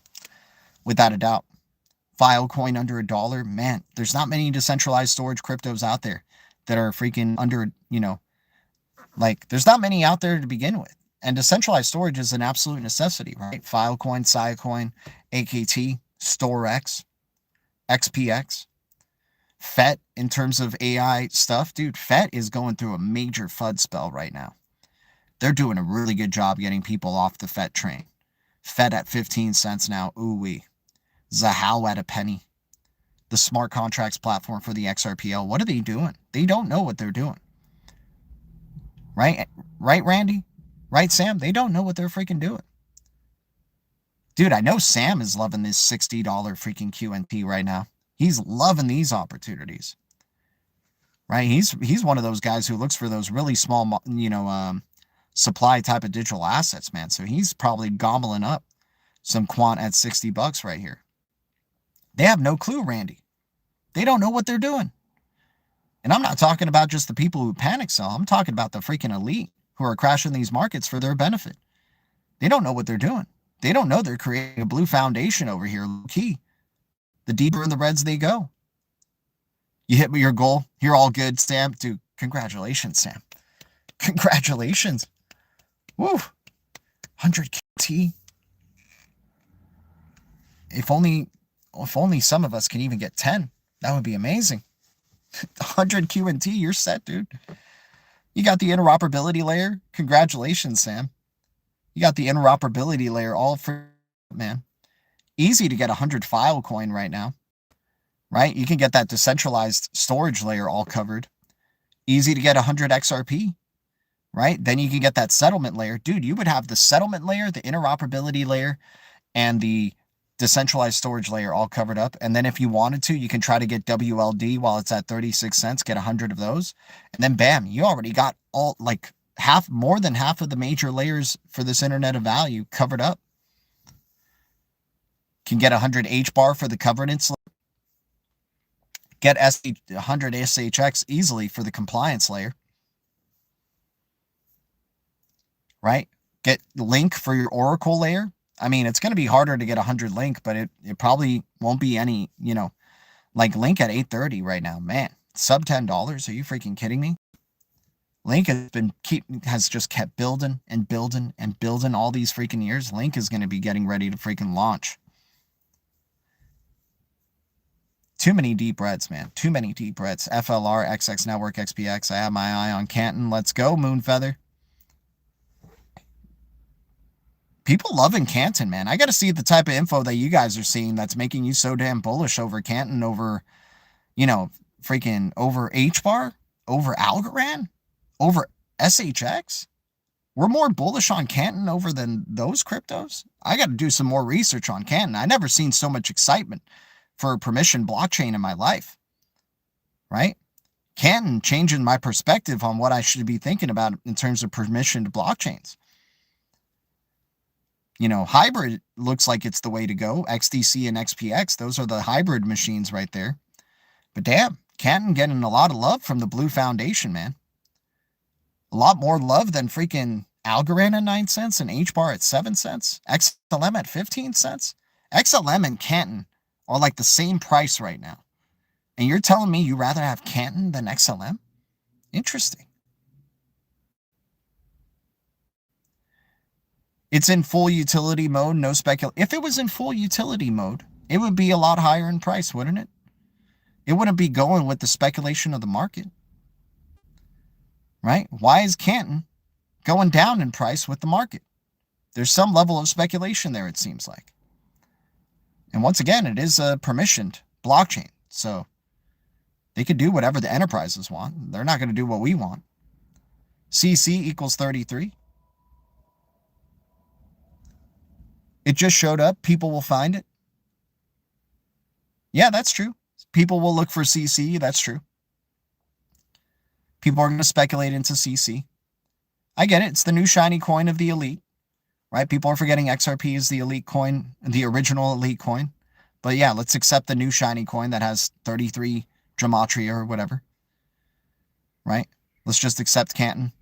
Without a doubt. Filecoin under $1. Man, there's not many decentralized storage cryptos out there that are freaking under, there's not many out there to begin with. And decentralized storage is an absolute necessity, right? Filecoin, Siacoin, AKT, StoreX, XPX. FET, in terms of AI stuff, dude, FET is going through a major FUD spell right now. They're doing a really good job getting people off the FET train. FET at 15 cents now, ooh-wee. Zahao at a penny. The smart contracts platform for the XRPL, what are they doing? They don't know what they're doing. Right, Randy? Right, Sam? They don't know what they're freaking doing. Dude, I know Sam is loving this $60 freaking QNT right now. He's loving these opportunities. Right? He's one of those guys who looks for those really small, supply type of digital assets, man. So he's probably gobbling up some quant at $60 right here. They have no clue, Randy. They don't know what they're doing. And I'm not talking about just the people who panic sell. I'm talking about the freaking elite who are crashing these markets for their benefit. They don't know what they're doing. They don't know they're creating a blue foundation over here, key. The deeper in the reds they go. You hit your goal. You're all good, Sam. Dude, congratulations, Sam. Congratulations. Woo. 100 KT. If only some of us can even get 10, that would be amazing. 100 QNT, you're set, dude. You got the interoperability layer. Congratulations, Sam. You got the interoperability layer all for, man. Easy to get 100 Filecoin right now, right? You can get that decentralized storage layer all covered. Easy to get 100 XRP, right? Then you can get that settlement layer. Dude, you would have the settlement layer, the interoperability layer, and the decentralized storage layer all covered up. And then if you wanted to, you can try to get WLD while it's at 36 cents, get 100 of those. And then bam, you already got all, like, more than half of the major layers for this internet of value covered up. Can get 100 HBAR for the governance layer. Get 100 SHX easily for the compliance layer. Right? Get Link for your Oracle layer. I mean, it's going to be harder to get 100 Link, but it probably won't be any, like Link at 830 right now. Man, sub $10. Are you freaking kidding me? Link has just kept building and building and building all these freaking years. Link is going to be getting ready to freaking launch. Too many deep reds, man. Too many deep reds. FLR, XX Network, XPX. I have my eye on Canton. Let's go, Moonfeather. People loving Canton, man. I got to see the type of info that you guys are seeing that's making you so damn bullish over Canton, over, freaking over HBAR, over Algorand, over SHX. We're more bullish on Canton over than those cryptos. I got to do some more research on Canton. I never seen so much excitement for a permission blockchain in my life, right? Canton changing my perspective on what I should be thinking about in terms of permissioned blockchains. Hybrid looks like it's the way to go. XDC and XPX, those are the hybrid machines right there. But damn, Canton getting a lot of love from the Blue Foundation, man. A lot more love than freaking Algorand at 9 cents and HBAR at 7 cents. XLM at 15 cents. XLM and Canton are like the same price right now. And you're telling me you'd rather have Canton than XLM? Interesting. It's in full utility mode, no speculation. If it was in full utility mode, it would be a lot higher in price, wouldn't it? It wouldn't be going with the speculation of the market. Right? Why is Canton going down in price with the market? There's some level of speculation there, it seems like. And once again, it is a permissioned blockchain. So they could do whatever the enterprises want. They're not going to do what we want. CC equals 33. It just showed up. People will find it. Yeah, that's true. People will look for CC. That's true. People are going to speculate into CC. I get it. It's the new shiny coin of the elite, right? People are forgetting XRP is the elite coin, the original elite coin. But yeah, let's accept the new shiny coin that has 33 gematria or whatever, right? Let's just accept Canton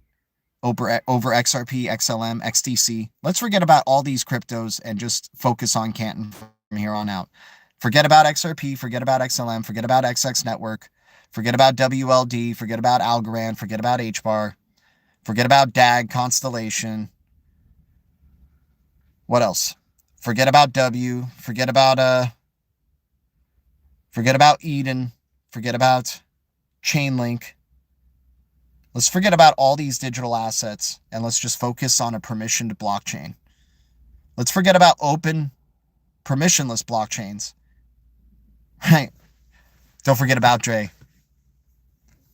over XRP, XLM, XDC. Let's forget about all these cryptos and just focus on Canton from here on out. Forget about XRP, forget about XLM, forget about XX Network, forget about WLD, forget about Algorand, forget about HBAR, forget about DAG, Constellation. What else? Forget about W, forget about Eden, Forget about Chainlink. Let's forget about all these digital assets and let's just focus on a permissioned blockchain. Let's forget about open, permissionless blockchains. Right? Don't forget about Dre.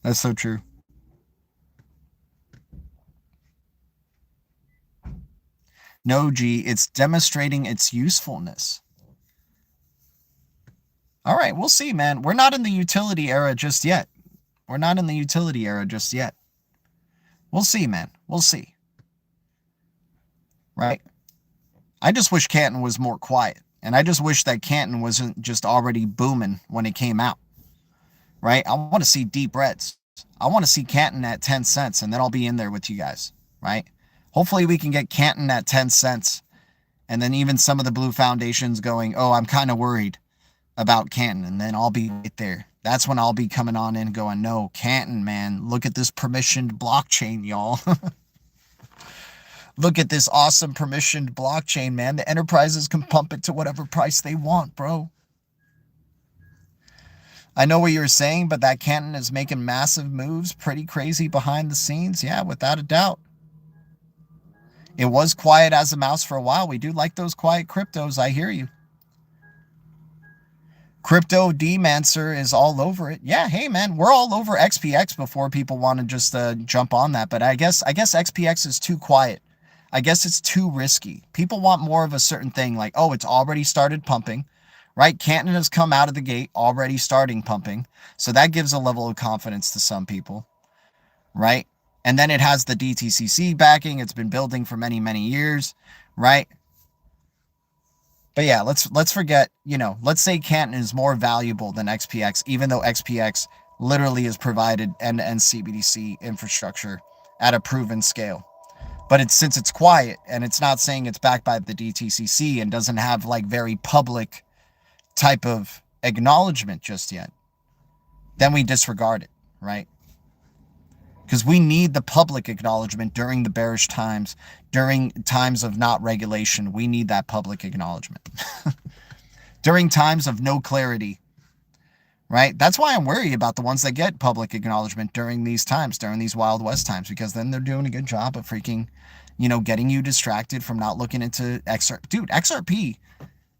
That's so true. No, G, it's demonstrating its usefulness. All right, we'll see, man. We're not in the utility era just yet. We're not in the utility era just yet. We'll see, man. We'll see. Right? I just wish Canton was more quiet. And I just wish that Canton wasn't just already booming when it came out. Right? I want to see deep reds. I want to see Canton at 10 cents, and then I'll be in there with you guys. Right? Hopefully we can get Canton at 10 cents. And then even some of the blue foundations going, oh, I'm kind of worried about Canton. And then I'll be right there. That's when I'll be coming on in going, no, Canton, man, look at this permissioned blockchain, y'all. Look at this awesome permissioned blockchain, man. The enterprises can pump it to whatever price they want, bro. I know what you were saying, but that Canton is making massive moves, pretty crazy behind the scenes. Yeah, without a doubt. It was quiet as a mouse for a while. We do like those quiet cryptos. I hear you. Crypto Demancer is all over it. Yeah, hey, man, we're all over XPX before people want to just jump on that. But I guess XPX is too quiet. I guess it's too risky. People want more of a certain thing like, oh, it's already started pumping, right? Canton has come out of the gate already starting pumping. So that gives a level of confidence to some people, right? And then it has the DTCC backing. It's been building for many, many years, right? But yeah, let's forget, let's say Canton is more valuable than XPX, even though XPX literally has provided end-to-end CBDC infrastructure at a proven scale. But since it's quiet and it's not saying it's backed by the DTCC and doesn't have like very public type of acknowledgement just yet, then we disregard it, right? Because we need the public acknowledgement during the bearish times, during times of not regulation. We need that public acknowledgement. During times of no clarity, right? That's why I'm worried about the ones that get public acknowledgement during these times, during these Wild West times, because then they're doing a good job of freaking, getting you distracted from not looking into XRP. Dude, XRP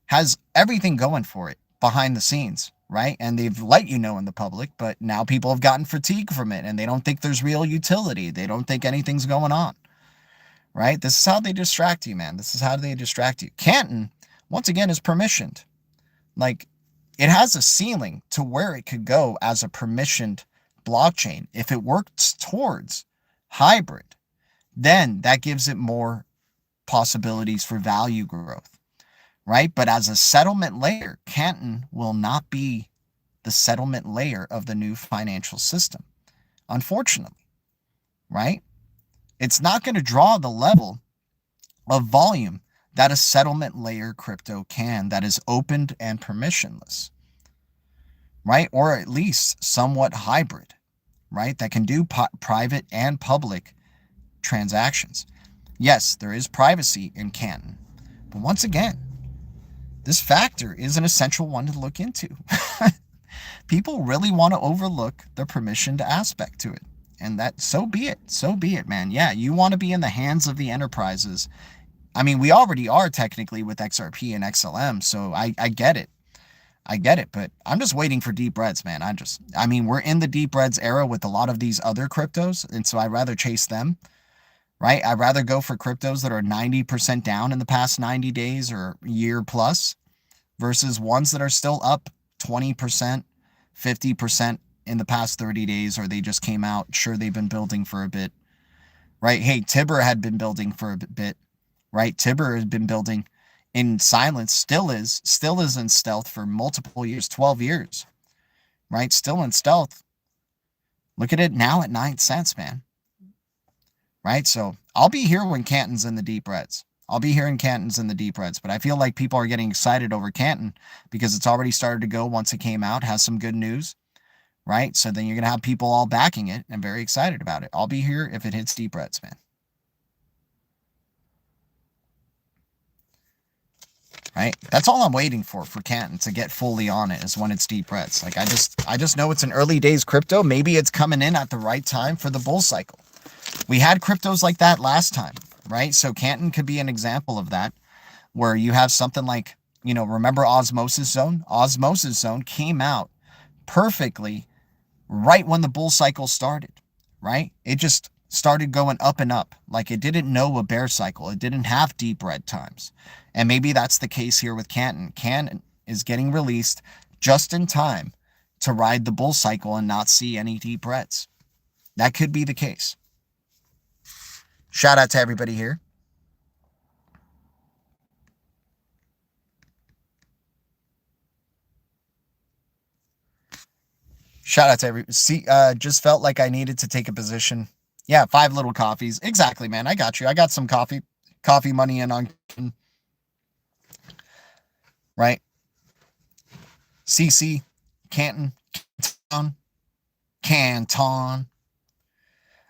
has everything going for it behind the scenes, right? And they've let you know in the public, but now people have gotten fatigue from it and they don't think there's real utility. They don't think anything's going on, right? This is how they distract you, man. This is how they distract you. Canton, once again, is permissioned. Like, it has a ceiling to where it could go as a permissioned blockchain. If it works towards hybrid, then that gives it more possibilities for value growth, right? But as a settlement layer, Canton will not be the settlement layer of the new financial system, unfortunately, right? It's not going to draw the level of volume that a settlement layer crypto can, that is opened and permissionless, right? Or at least somewhat hybrid, right? That can do private and public transactions. Yes, there is privacy in Canton, but once again, this factor is an essential one to look into. People really want to overlook the permissioned aspect to it. And that, so be it. So be it, man. Yeah, you want to be in the hands of the enterprises. I mean, we already are technically with XRP and XLM, so I get it. I get it, but I'm just waiting for deep reds, man. I mean, we're in the deep reds era with a lot of these other cryptos, and so I'd rather chase them, right? I'd rather go for cryptos that are 90% down in the past 90 days or year plus versus ones that are still up 20%, 50% in the past 30 days, or they just came out. Sure, they've been building for a bit, right? Hey, TIBBIR had been building for a bit, right? TIBBIR has been building in silence, still is in stealth for multiple years, 12 years, right? Still in stealth. Look at it now at 9 cents, man. Right? So I'll be here when Canton's in the deep reds. I'll be here in Canton's in the deep reds, but I feel like people are getting excited over Canton because it's already started to go once it came out, has some good news, right? So then you're going to have people all backing it and very excited about it. I'll be here if it hits deep reds, man. right? That's all I'm waiting for Canton to get fully on it, is when it's deep reds. Like I just know it's an early days crypto. Maybe it's coming in at the right time for the bull cycle. We had cryptos like that last time, right? So Canton could be an example of that, where you have something like, you know, remember Osmosis Zone? Osmosis Zone came out perfectly right when the bull cycle started, right? It just started going up and up. Like it didn't know a bear cycle. It didn't have deep red times. And maybe that's the case here with Canton. Canton is getting released just in time to ride the bull cycle and not see any deep reds. That could be the case. Shout out to everybody here. Shout out to everybody. See, just felt like I needed to take a position. Yeah, 5 little coffees. Exactly, man. I got you. I got some coffee money in on, right? CC, Canton, Canton.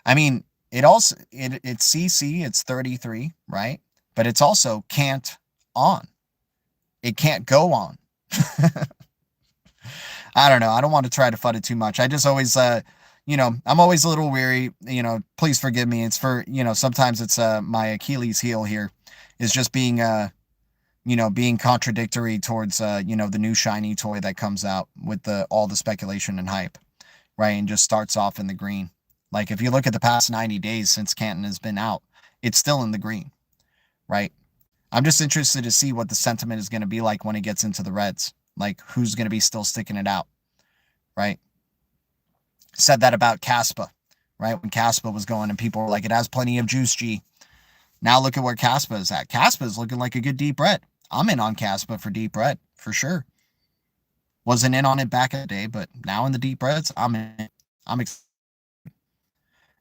I mean, it's CC, it's 33, right? But it's also can't on. It can't go on. I don't know. I don't want to try to FUD it too much. I just always, you know, I'm always a little weary. You know, please forgive me. It's for, you know, sometimes it's my Achilles heel here is just being, you know, being contradictory towards, you know, the new shiny toy that comes out with all the speculation and hype, right? And just starts off in the green. Like if you look at the past 90 days since Canton has been out, it's still in the green, right? I'm just interested to see what the sentiment is going to be like when it gets into the reds. Like who's going to be still sticking it out, right? Said that about Caspa, right? When Caspa was going and people were like, it has plenty of juice, G. Now look at where Caspa is at. Caspa is looking like a good deep red. I'm in on Caspa for deep red, for sure. Wasn't in on it back in the day, but now in the deep reds, I'm in. I'm excited.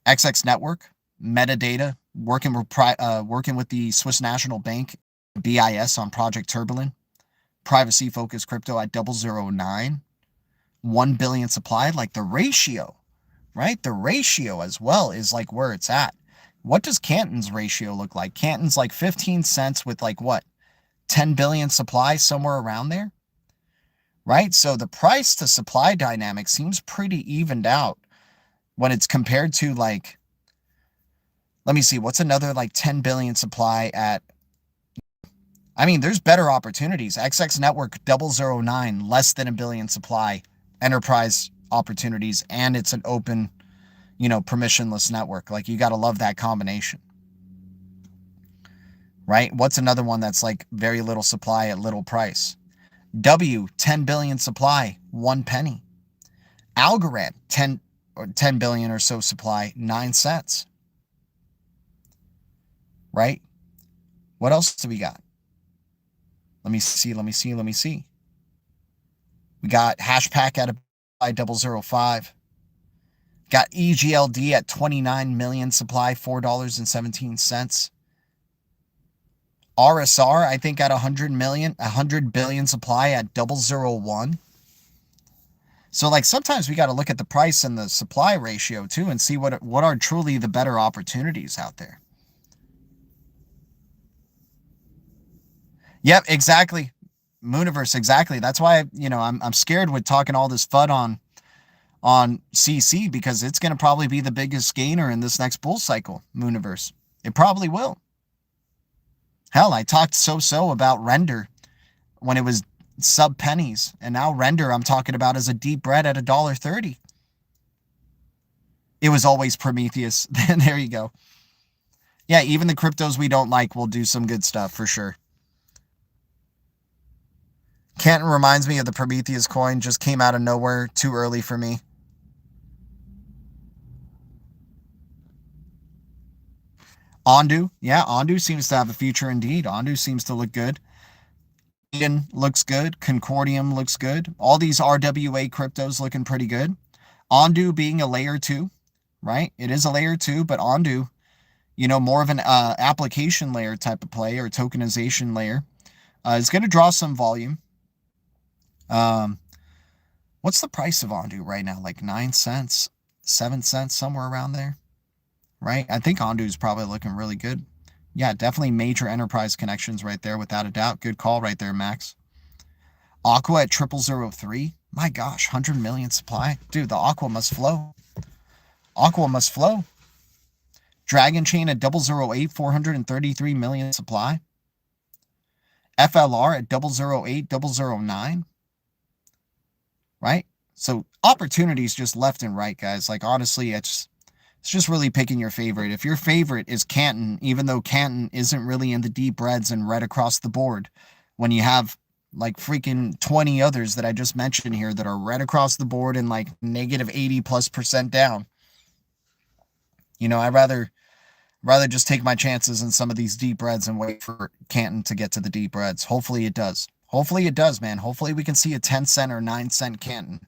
XX Network, metadata, working with the Swiss National Bank, BIS on Project Turbulent, privacy-focused crypto at 009, 1 billion supply, like the ratio, right? The ratio as well is like where it's at. What does Canton's ratio look like? Canton's like 15 cents with like what? 10 billion supply, somewhere around there, right? So the price to supply dynamic seems pretty evened out when it's compared to like, let me see, what's another like 10 billion supply at, I mean, there's better opportunities. XX Network 009, less than 1 billion supply, enterprise opportunities, and it's an open, you know, permissionless network. Like you got to love that combination, right? What's another one that's like very little supply at little price? W, 10 billion supply, 1 penny. Algorand, 10 billion or so supply, 9 cents. Right? What else do we got? Let me see. We got Hashpack at a 005. Got EGLD at 29 million supply, $4.17. RSR, I think at 100 billion supply at 001. So like sometimes we got to look at the price and the supply ratio too and see what are truly the better opportunities out there. Yep, exactly. Mooniverse, exactly. That's why, you know, I'm scared with talking all this FUD on CC because it's going to probably be the biggest gainer in this next bull cycle, Mooniverse. It probably will. Hell, I talked so about Render when it was sub pennies, and now Render I'm talking about as a deep red at $1.30. It was always Prometheus. There you go. Yeah, even the cryptos we don't like will do some good stuff for sure. Canton reminds me of the Prometheus coin, just came out of nowhere, too early for me. Ondu, yeah, Ondu seems to have a future indeed. Ondu seems to look good. Eden looks good. Concordium looks good. All these RWA cryptos looking pretty good. Ondu being a layer 2, right? It is a layer 2, but Ondu, you know, more of an application layer type of play or tokenization layer. It's going to draw some volume. What's the price of Ondu right now? Like 9 cents, 7 cents, somewhere around there, right? I think Ondu is probably looking really good. Yeah, definitely major enterprise connections right there, without a doubt. Good call right there, Max. Aqua at 0003. My gosh, 100 million supply. Dude, the Aqua must flow. Aqua must flow. Dragon Chain at 008, 433 million supply. FLR at 008, 009. Right? So opportunities just left and right, guys. Like, honestly, it's just really picking your favorite. If your favorite is Canton, even though Canton isn't really in the deep reds and red across the board, when you have like freaking 20 others that I just mentioned here that are red across the board and like negative 80+% down, you know, I'd rather just take my chances in some of these deep reds and wait for Canton to get to the deep reds. Hopefully it does. Hopefully it does, man. Hopefully we can see a 10-cent or 9-cent Canton,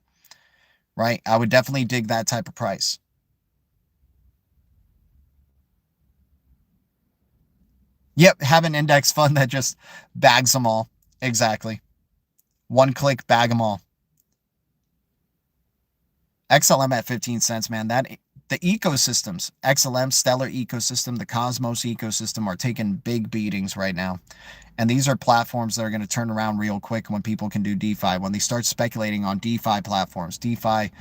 right? I would definitely dig that type of price. Yep, have an index fund that just bags them all. Exactly. One click, bag them all. XLM at 15 cents, man. The ecosystems, XLM, Stellar ecosystem, the Cosmos ecosystem are taking big beatings right now. And these are platforms that are going to turn around real quick when people can do DeFi. When they start speculating on DeFi platforms, DeFi,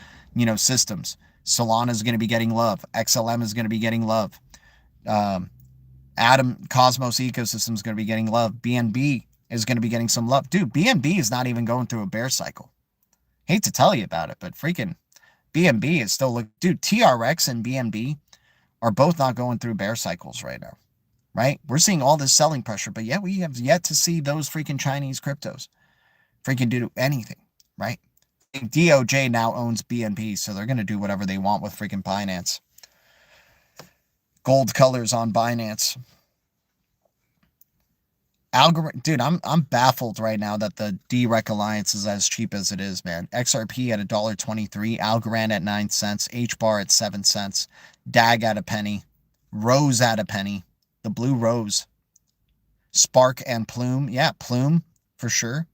systems, Solana is going to be getting love. XLM is going to be getting love. Atom Cosmos ecosystem is going to be getting love. BNB is going to be getting some love. Dude, BNB is not even going through a bear cycle. Hate to tell you about it, but freaking BNB is still dude, TRX and BNB are both not going through bear cycles right now, right? We're seeing all this selling pressure, but yet we have yet to see those freaking Chinese cryptos freaking do anything, right? DOJ now owns BNB, so they're going to do whatever they want with freaking Binance. Gold colors on Binance. Algorithm, dude, I'm baffled right now that the DREC Alliance is as cheap as it is, man. XRP at $1.23, Algorand at 9 cents, HBAR at 7 cents, DAG at a penny, Rose at a penny, the blue Rose, Spark and Plume, yeah, Plume for sure.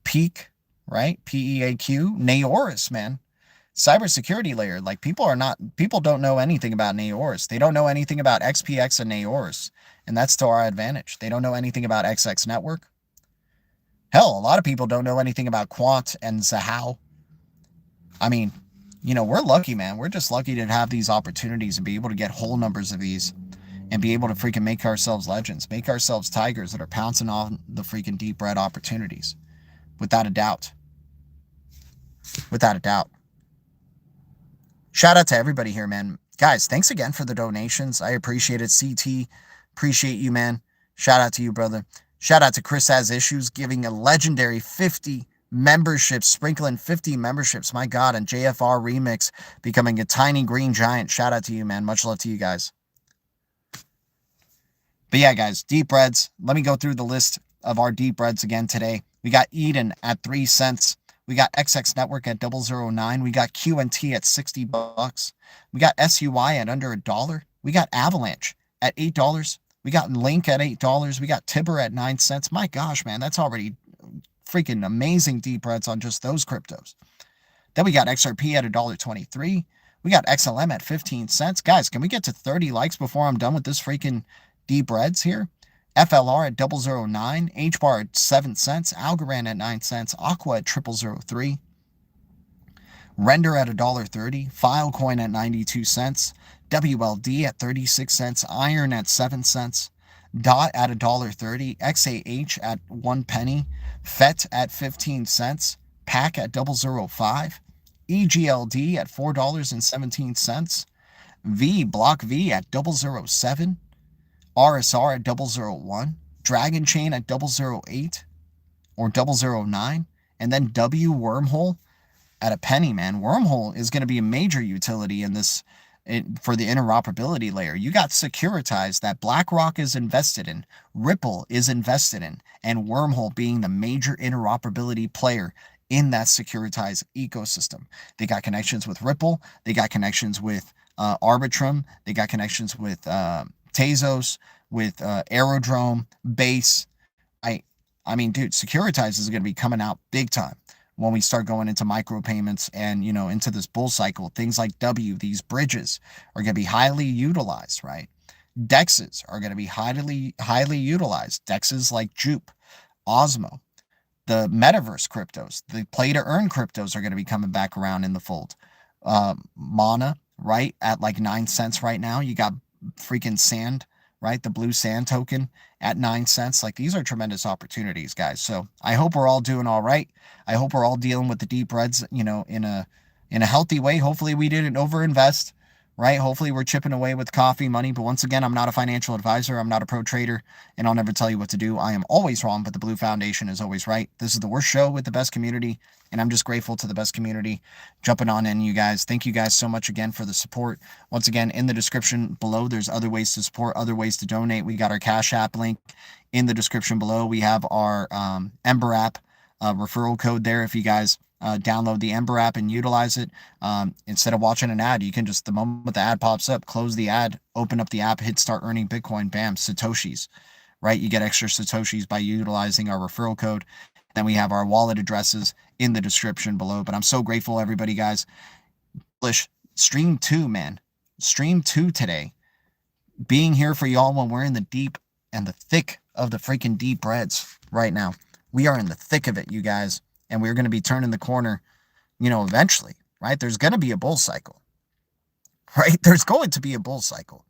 Peak, right? PEAQ, Naoris, man. Cybersecurity layer, like people don't know anything about Naoris. They don't know anything about XPX and Naoris, and that's to our advantage. They don't know anything about XX Network. Hell, a lot of people don't know anything about Quant and Zahao. I mean, we're lucky, man. We're just lucky to have these opportunities and be able to get whole numbers of these and be able to freaking make ourselves legends, make ourselves tigers that are pouncing on the freaking deep red opportunities. Without a doubt. Without a doubt. Shout out to everybody here, man. Guys, thanks again for the donations. I appreciate it. CT, appreciate you, man. Shout out to you, brother. Shout out to Chris Has Issues, giving a legendary 50 memberships, sprinkling 50 memberships. My God, and JFR Remix becoming a tiny green giant. Shout out to you, man. Much love to you guys. But yeah, guys, deep reds. Let me go through the list of our deep reds again today. We got Eden at 3 cents. We got XX Network at 009. We got QNT at $60. We got SUI at under $1. We got Avalanche at $8. We got Link at $8. We got TIBBIR at 9 cents. My gosh, man, that's already freaking amazing deep reds on just those cryptos. Then we got XRP at $1.23. We got XLM at 15 cents. Guys, can we get to 30 likes before I'm done with this freaking deep reds here? FLR at 009, HBAR at 7 cents, Algorand at 9 cents, Aqua at 0003, Render at $1.30, Filecoin at 92 cents, WLD at 36 cents, Iron at 7 cents, DOT at $1.30, XAH at 1 penny, FET at 15 cents, PAC at 005, EGLD at $4.17, Block V at 007, RSR at 001, Dragon Chain at 008 or 009, and then W Wormhole at a penny, man. Wormhole is going to be a major utility in this for the interoperability layer. You got Securitize that BlackRock is invested in, Ripple is invested in, and Wormhole being the major interoperability player in that Securitize ecosystem. They got connections with Ripple, they got connections with Arbitrum, they got connections with Tezos, with Aerodrome, Base. I mean, dude, Securitize is going to be coming out big time when we start going into micropayments and, into this bull cycle. Things like these bridges are going to be highly utilized, right? DEXs are going to be highly utilized. DEXs like Jupe, Osmo, the metaverse cryptos, the play to earn cryptos are going to be coming back around in the fold. Mana, right, at like 9 cents right now. You got freaking Sand, right, the blue Sand token at 9 cents. Like, these are tremendous opportunities, guys. So I hope we're all doing all right. I hope we're all dealing with the deep reds, in a healthy way. Hopefully we didn't overinvest, right? Hopefully we're chipping away with coffee money. But once again, I'm not a financial advisor. I'm not a pro trader, and I'll never tell you what to do. I am always wrong, but the Blue Foundation is always right. This is the worst show with the best community, and I'm just grateful to the best community jumping on in, you guys. Thank you guys so much again for the support. Once again, in the description below, there's other ways to support, other ways to donate. We got our Cash App link in the description below. We have our EMBER app referral code there if you guys download the EMBER app and utilize it. Instead of watching an ad, you can just, the moment the ad pops up, close the ad, open up the app, hit start earning Bitcoin, bam, Satoshis, right? You get extra Satoshis by utilizing our referral code. Then we have our wallet addresses in the description below. But I'm so grateful, everybody, guys. Stream 2, man. Stream 2 today. Being here for y'all when we're in the deep and the thick of the freaking deep reds right now. We are in the thick of it, you guys. And we're going to be turning the corner, eventually, right? There's going to be a bull cycle, right? There's going to be a bull cycle.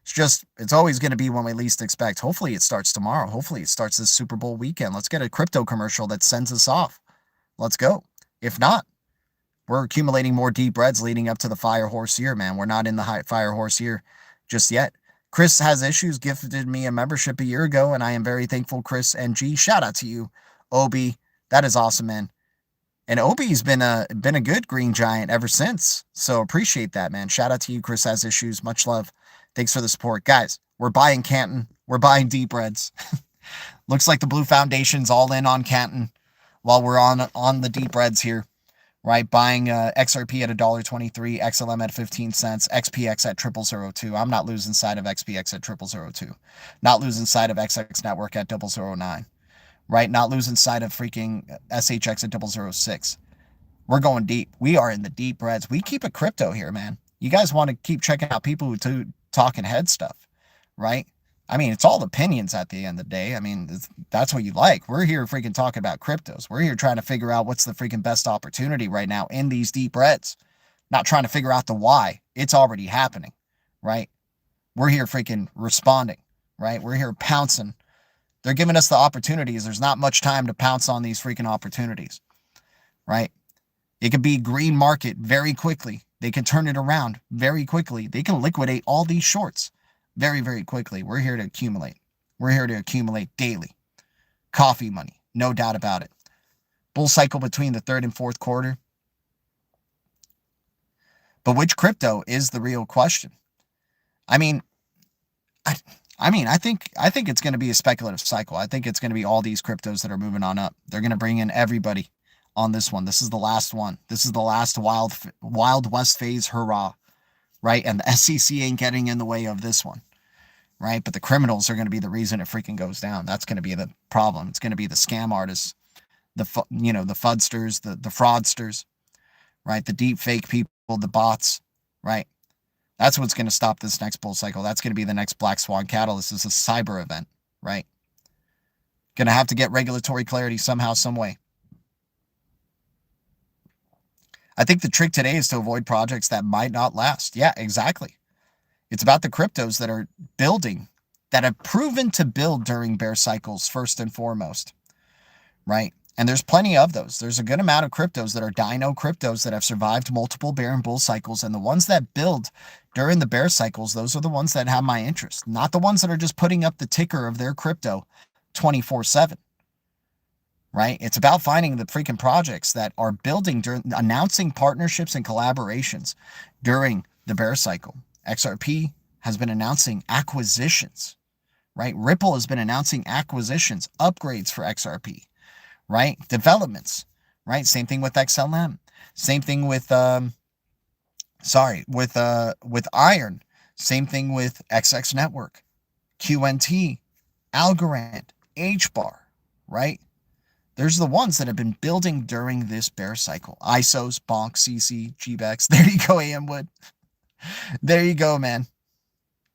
It's always going to be when we least expect. Hopefully it starts tomorrow. Hopefully it starts this Super Bowl weekend. Let's get a crypto commercial that sends us off. Let's go. If not, we're accumulating more deep reds leading up to the fire horse year, man. We're not in the high fire horse year just yet. Chris has issues, gifted me a membership a year ago, and I am very thankful, Chris NG. Shout out to you, Obi. That is awesome, man. And Obi's been a good green giant ever since. So appreciate that, man. Shout out to you, Chris Has Issues. Much love. Thanks for the support. Guys, we're buying Canton. We're buying deep reds. Looks like the Blue Foundation's all in on Canton while we're on the deep reds here, right? Buying XRP at $1.23, XLM at 15 cents, XPX at 0002. I'm not losing sight of XPX at 0002. Not losing sight of XX Network at 009. Right? Not losing sight of freaking SHX at 006. We're going deep. We are in the deep reds. We keep it crypto here, man. You guys want to keep checking out people who do talking head stuff, right? I mean, it's all opinions at the end of the day. I mean, that's what you like. We're here freaking talking about cryptos. We're here trying to figure out what's the freaking best opportunity right now in these deep reds. Not trying to figure out the why. It's already happening, right? We're here freaking responding, right? We're here pouncing. They're giving us the opportunities. There's not much time to pounce on these freaking opportunities, right? It could be green market very quickly. They can turn it around very quickly. They can liquidate all these shorts very, very quickly. We're here to accumulate. We're here to accumulate daily. Coffee money, no doubt about it. Bull cycle between the third and fourth quarter. But which crypto is the real question? I think it's going to be a speculative cycle. I think it's going to be all these cryptos that are moving on up. They're going to bring in everybody on this one. This is the last one. This is the last Wild West phase. Hurrah, right? And the SEC ain't getting in the way of this one, right? But the criminals are going to be the reason it freaking goes down. That's going to be the problem. It's going to be the scam artists, the fudsters, the fraudsters, right? The deep fake people, the bots, right? That's what's going to stop this next bull cycle. That's going to be the next black swan catalyst. Is a cyber event, right? Going to have to get regulatory clarity somehow, some way. I think the trick today is to avoid projects that might not last. Yeah, exactly. It's about the cryptos that are building, that have proven to build during bear cycles first and foremost, right? And there's plenty of those. There's a good amount of cryptos that are dino cryptos that have survived multiple bear and bull cycles. And the ones that build during the bear cycles, those are the ones that have my interest, not the ones that are just putting up the ticker of their crypto 24/7, right? It's about finding the freaking projects that are building, announcing partnerships and collaborations during the bear cycle. XRP has been announcing acquisitions, right? Ripple has been announcing acquisitions, upgrades for XRP. Right? Developments, right? Same thing with XLM. Same thing with, Iron. Same thing with XX Network, QNT, Algorand, HBAR, right? There's the ones that have been building during this bear cycle. ISOs, Bonk, CC, GBEX. There you go, AM Wood. There you go, man.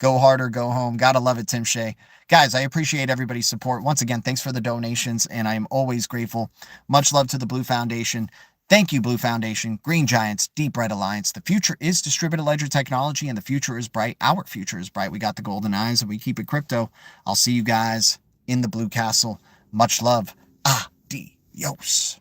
Go hard or go home. Gotta love it, Tim Shea. Guys, I appreciate everybody's support. Once again, thanks for the donations, and I am always grateful. Much love to the Blue Foundation. Thank you, Blue Foundation, Green Giants, Deep Red Alliance. The future is distributed ledger technology, and the future is bright. Our future is bright. We got the golden eyes, and we keep it crypto. I'll see you guys in the Blue Castle. Much love. Adios.